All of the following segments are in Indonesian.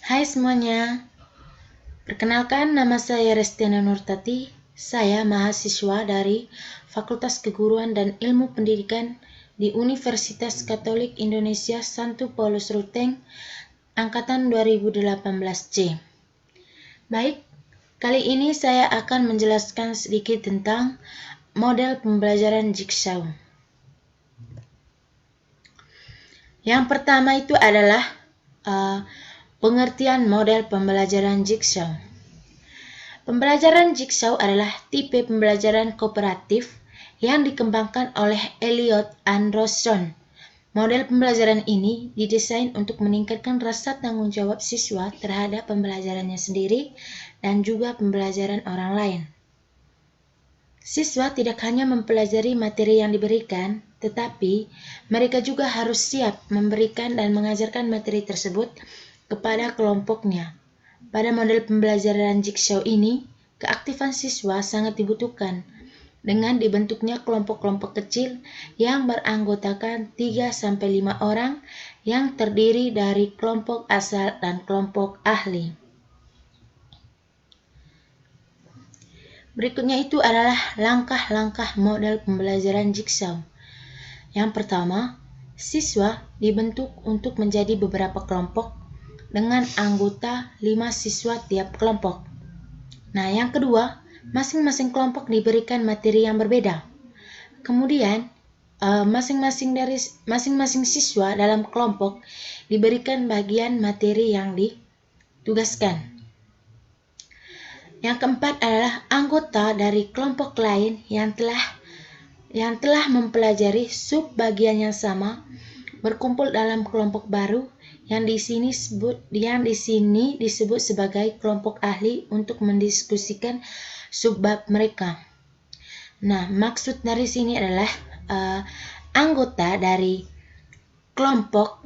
Hai semuanya, perkenalkan nama saya Restiana Nurtati. Saya mahasiswa dari Fakultas Keguruan dan Ilmu Pendidikan di Universitas Katolik Indonesia Santo Paulus Ruteng, Angkatan 2018C. Baik, kali ini saya akan menjelaskan sedikit tentang model pembelajaran Jigsaw. Yang pertama itu adalah pengertian model pembelajaran Jigsaw. Pembelajaran Jigsaw adalah tipe pembelajaran kooperatif yang dikembangkan oleh Eliot Anderson. Model pembelajaran ini didesain untuk meningkatkan rasa tanggung jawab siswa terhadap pembelajarannya sendiri dan juga pembelajaran orang lain. Siswa tidak hanya mempelajari materi yang diberikan, tetapi mereka juga harus siap memberikan dan mengajarkan materi tersebut kepada kelompoknya. Pada model pembelajaran Jigsaw ini, keaktifan siswa sangat dibutuhkan dengan dibentuknya kelompok-kelompok kecil yang beranggotakan 3-5 orang yang terdiri dari kelompok asal dan kelompok ahli. Berikutnya itu adalah langkah-langkah model pembelajaran Jigsaw. Yang pertama, siswa dibentuk untuk menjadi beberapa kelompok dengan anggota 5 siswa tiap kelompok. Nah, yang kedua, masing-masing kelompok diberikan materi yang berbeda. Kemudian, masing-masing siswa dalam kelompok diberikan bagian materi yang ditugaskan. Yang keempat adalah anggota dari kelompok lain yang telah mempelajari sub-bagian yang sama berkumpul dalam kelompok baru yang di sini disebut sebagai kelompok ahli untuk mendiskusikan subbab mereka. Nah, maksud dari sini adalah anggota dari kelompok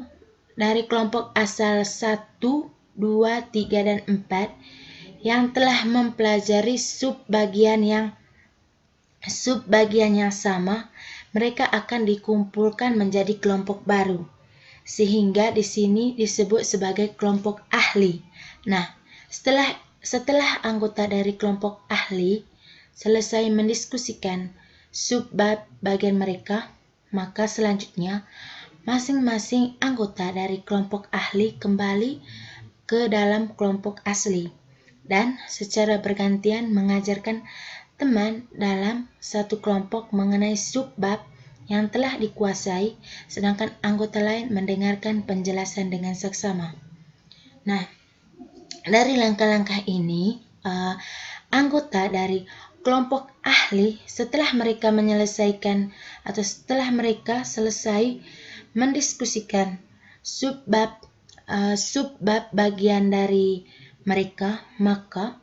asal 1, 2, 3, dan 4 yang telah mempelajari sub-bagian yang sama, mereka akan dikumpulkan menjadi kelompok baru, sehingga di sini disebut sebagai kelompok ahli. Nah, setelah anggota dari kelompok ahli selesai mendiskusikan subbab bagian mereka, maka selanjutnya masing-masing anggota dari kelompok ahli kembali ke dalam kelompok asli dan secara bergantian mengajarkan teman dalam satu kelompok mengenai subbab yang telah dikuasai, sedangkan anggota lain mendengarkan penjelasan dengan seksama. Nah, dari langkah-langkah ini, anggota dari kelompok ahli setelah mereka selesai mendiskusikan subbab bagian dari mereka, maka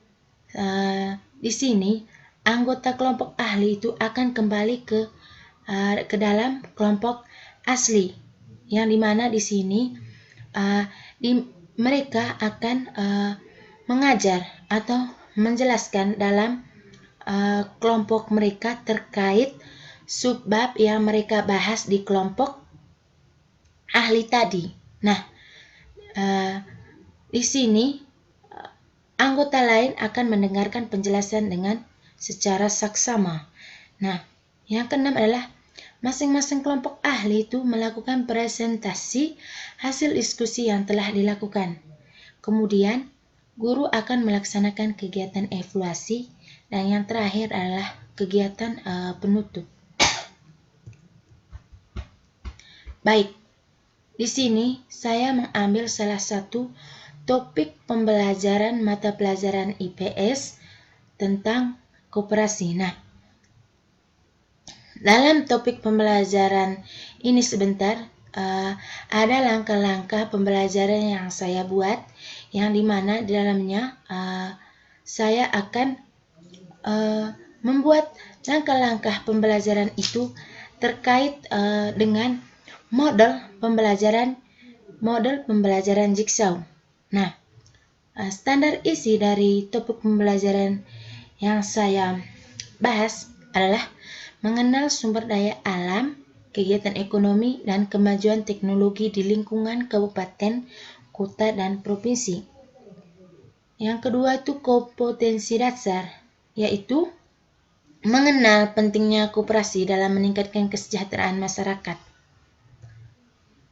di sini anggota kelompok ahli itu akan kembali ke dalam kelompok asli, yang dimana di sini mereka akan mengajar atau menjelaskan dalam kelompok mereka terkait subbab yang mereka bahas di kelompok ahli tadi. Nah, di sini anggota lain akan mendengarkan penjelasan dengan secara saksama. Nah, yang keenam adalah masing-masing kelompok ahli itu melakukan presentasi hasil diskusi yang telah dilakukan. Kemudian, guru akan melaksanakan kegiatan evaluasi dan yang terakhir adalah kegiatan penutup. Baik, di sini saya mengambil salah satu topik pembelajaran mata pelajaran IPS tentang koperasi. Nah, dalam topik pembelajaran ini sebentar ada langkah-langkah pembelajaran yang saya buat, yang dimana di dalamnya saya akan membuat langkah-langkah pembelajaran itu terkait dengan model pembelajaran Jigsaw. Nah, standar isi dari topik pembelajaran yang saya bahas adalah mengenal sumber daya alam, kegiatan ekonomi, dan kemajuan teknologi di lingkungan kabupaten, kota, dan provinsi. Yang kedua itu kompetensi dasar, yaitu mengenal pentingnya koperasi dalam meningkatkan kesejahteraan masyarakat.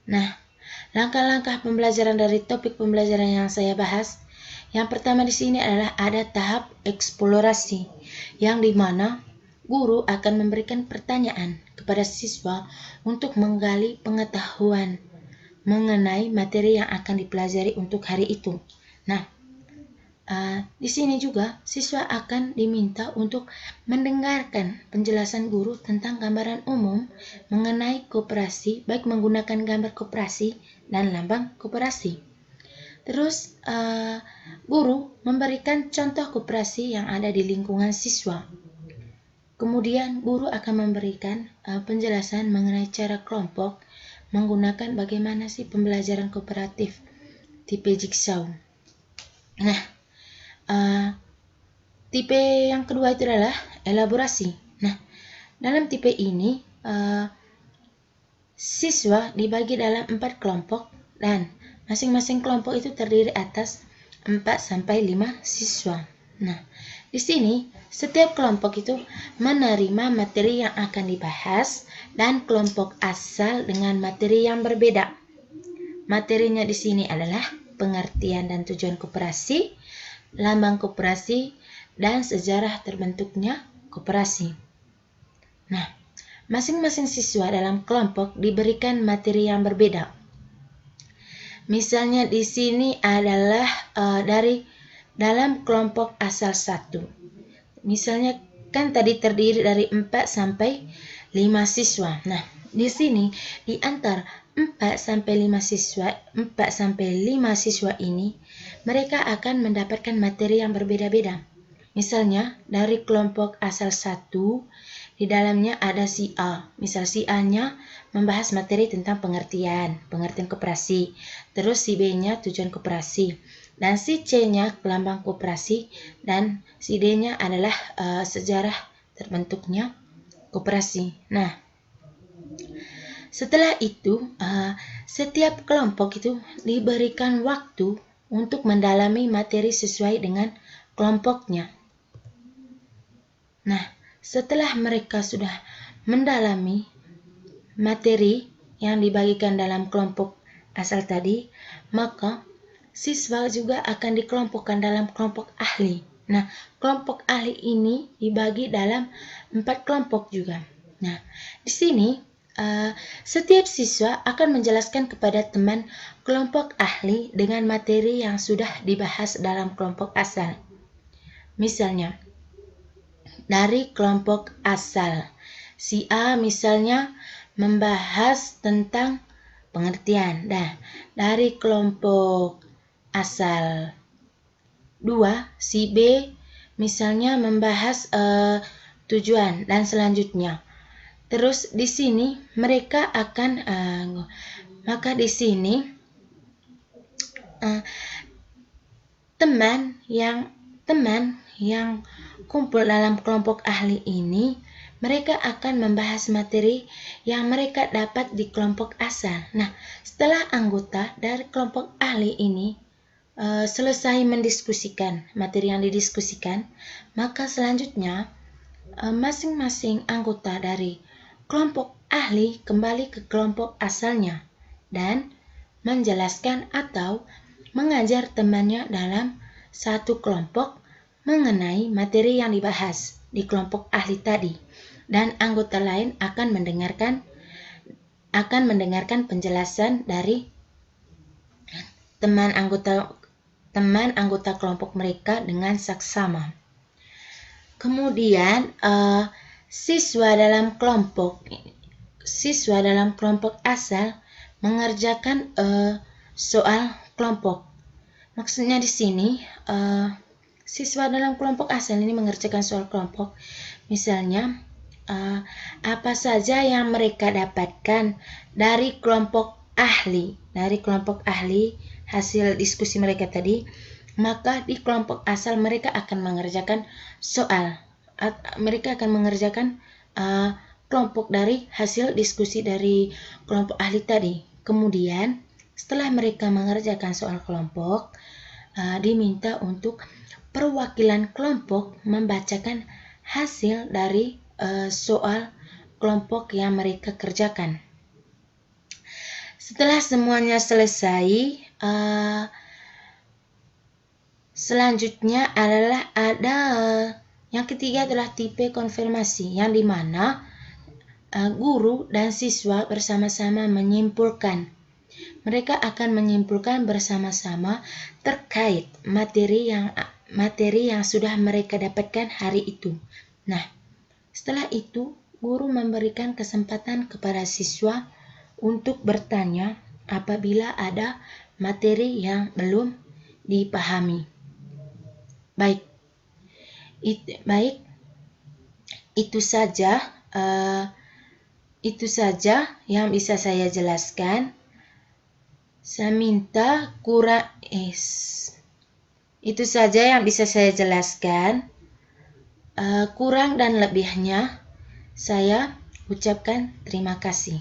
Nah, langkah-langkah pembelajaran dari topik pembelajaran yang saya bahas, yang pertama di sini adalah ada tahap eksplorasi, yang dimana guru akan memberikan pertanyaan kepada siswa untuk menggali pengetahuan mengenai materi yang akan dipelajari untuk hari itu. Nah, di sini juga siswa akan diminta untuk mendengarkan penjelasan guru tentang gambaran umum mengenai koperasi, baik menggunakan gambar koperasi dan lambang koperasi. Terus guru memberikan contoh koperasi yang ada di lingkungan siswa. Kemudian guru akan memberikan penjelasan mengenai cara kelompok menggunakan bagaimana sih pembelajaran kooperatif tipe jigsaw. Nah, tipe yang kedua itu adalah elaborasi. Nah, dalam tipe ini siswa dibagi dalam 4 kelompok dan masing-masing kelompok itu terdiri atas 4-5 siswa. Nah, di sini setiap kelompok itu menerima materi yang akan dibahas dan kelompok asal dengan materi yang berbeda. Materinya di sini adalah pengertian dan tujuan koperasi, lambang koperasi, dan sejarah terbentuknya koperasi. Nah, masing-masing siswa dalam kelompok diberikan materi yang berbeda. Misalnya di sini adalah dari dalam kelompok asal 1. Misalnya kan tadi terdiri dari 4-5 siswa. Nah, di sini di antara 4-5 siswa ini mereka akan mendapatkan materi yang berbeda-beda. Misalnya dari kelompok asal 1 di dalamnya ada si A. Misal si A-nya membahas materi tentang pengertian koperasi. Terus si B-nya tujuan koperasi. Dan si C-nya lambang koperasi. Dan si D-nya adalah sejarah terbentuknya koperasi. Nah, setelah itu setiap kelompok itu diberikan waktu untuk mendalami materi sesuai dengan kelompoknya. Nah, setelah mereka sudah mendalami materi yang dibagikan dalam kelompok asal tadi, maka siswa juga akan dikelompokkan dalam kelompok ahli. Nah, kelompok ahli ini dibagi dalam 4 kelompok juga. Nah, di sini setiap siswa akan menjelaskan kepada teman kelompok ahli dengan materi yang sudah dibahas dalam kelompok asal. Misalnya, dari kelompok asal, si A misalnya membahas tentang pengertian. Nah, dari kelompok asal 2, si B misalnya membahas tujuan dan selanjutnya. Terus di sini mereka akan maka di sini teman yang kumpul dalam kelompok ahli ini, mereka akan membahas materi yang mereka dapat di kelompok asal. Nah, setelah anggota dari kelompok ahli ini selesai mendiskusikan materi yang didiskusikan, maka selanjutnya masing-masing anggota dari kelompok ahli kembali ke kelompok asalnya dan menjelaskan atau mengajar temannya dalam satu kelompok mengenai materi yang dibahas di kelompok ahli tadi, dan anggota lain akan mendengarkan penjelasan dari teman anggota kelompok mereka dengan saksama. Kemudian siswa dalam kelompok asal mengerjakan soal kelompok. Maksudnya di sini siswa dalam kelompok asal ini mengerjakan soal kelompok. Misalnya apa saja yang mereka dapatkan dari kelompok ahli hasil diskusi mereka tadi, maka di kelompok asal mereka akan mengerjakan soal. Mereka akan mengerjakan kelompok dari hasil diskusi dari kelompok ahli tadi. Kemudian setelah mereka mengerjakan soal kelompok, diminta untuk perwakilan kelompok membacakan hasil dari soal kelompok yang mereka kerjakan. Setelah semuanya selesai, selanjutnya adalah yang ketiga adalah tipe konfirmasi, yang dimana guru dan siswa bersama-sama menyimpulkan. Mereka akan menyimpulkan bersama-sama terkait materi yang sudah mereka dapatkan hari itu. Nah, setelah itu guru memberikan kesempatan kepada siswa untuk bertanya apabila ada materi yang belum dipahami. Baik, itu saja yang bisa saya jelaskan. Saya minta itu saja yang bisa saya jelaskan. Kurang dan lebihnya saya ucapkan terima kasih.